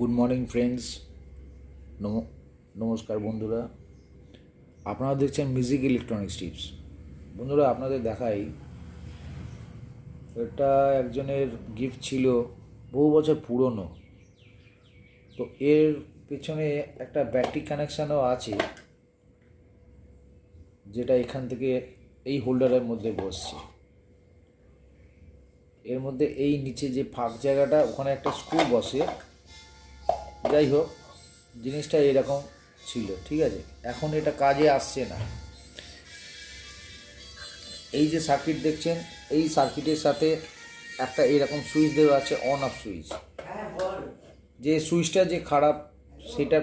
Good morning friends. নমস্কার বন্ধুরা, আপনারা দেখছেন মিউজিক ইলেকট্রনিক্স টিপস। বন্ধুরা, আপনাদের দেখাই, এটা একজনের গিফট ছিল, বহু বছর পুরনো। তো এর পেছনে একটা ব্যাটারি কানেকশানও আছে, যেটা এখান থেকে এই হোল্ডারের মধ্যে বসছে। এর মধ্যে এই নিচে যে ফাঁক জায়গাটা, ওখানে একটা স্ক্রু বসে। যাই হোক, জিনিসটা এরকম ছিল, ঠিক আছে। এখন এটা কাজে আসছে না। এই যে সার্কিট দেখছেন, এই সার্কিটের সাথে একটা এরকম সুইচ দেওয়া আছে, অন অফ সুইচ। যে সুইচটা যে খারাপ, সেটা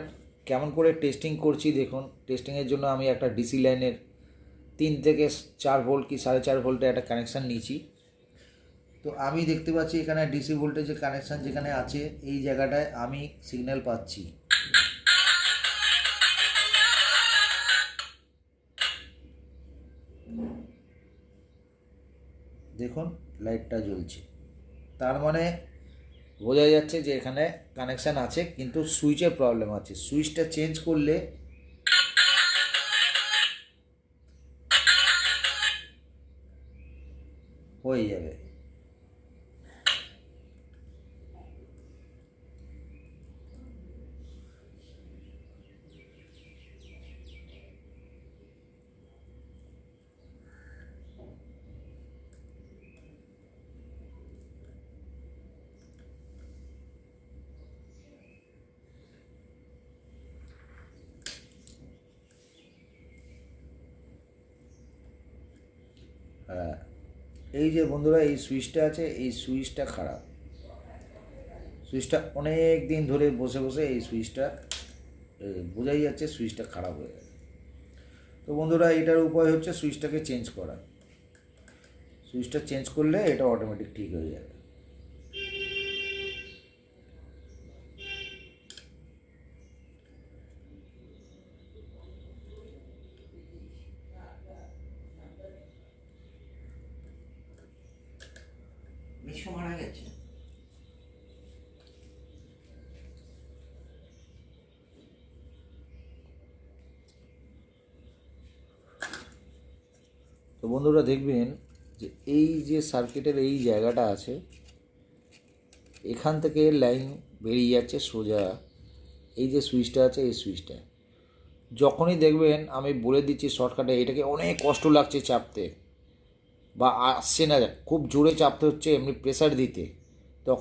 কেমন করে টেস্টিং করছি দেখুন। টেস্টিংয়ের জন্য আমি একটা ডিসি লাইনের 3 থেকে 4 ভোল্ট কি 4.5 ভোল্টের একটা কানেকশান নিয়েছি। তো আমি দেখতে পাচ্ছি এখানে ডিসি ভোল্টেজের কানেকশান যেখানে আছে, এই জায়গাটায় আমি সিগন্যাল পাচ্ছি। দেখুন লাইটটা জ্বলছে, তার মানে বোঝা যাচ্ছে যে এখানে কানেকশান আছে, কিন্তু সুইচের প্রবলেম আছে। সুইচটা চেঞ্জ করলে হয়ে যাবে। হ্যাঁ, এই যে বন্ধুরা, এই সুইচটা আছে, এই সুইচটা খারাপ। সুইচটা অনেক দিন ধরে বসে বসে এই সুইচটা বোঝাই যাচ্ছে সুইচটা খারাপ হয়ে গেছে। তো বন্ধুরা, এটার উপায় হচ্ছে সুইচটাকে চেঞ্জ করা। সুইচটা চেঞ্জ করলে এটা অটোমেটিক ঠিক হয়ে যাবে। মিশু মারা গেছে। তো বন্ধুরা দেখবেন যে এই যে সার্কিটের এই জায়গাটা আছে, এখান থেকে লাইন বেরিয়ে যাচ্ছে সোজা। এই যে সুইচটা আছে, এই সুইচটা যখনই দেখবেন, আমি বলে দিচ্ছি শর্টকাটে, এটাকে অনেক কষ্ট লাগছে চাপতে, বা আসছে না, খুব জোরে চাপতে হচ্ছে, এমনি প্রেসার দিতে,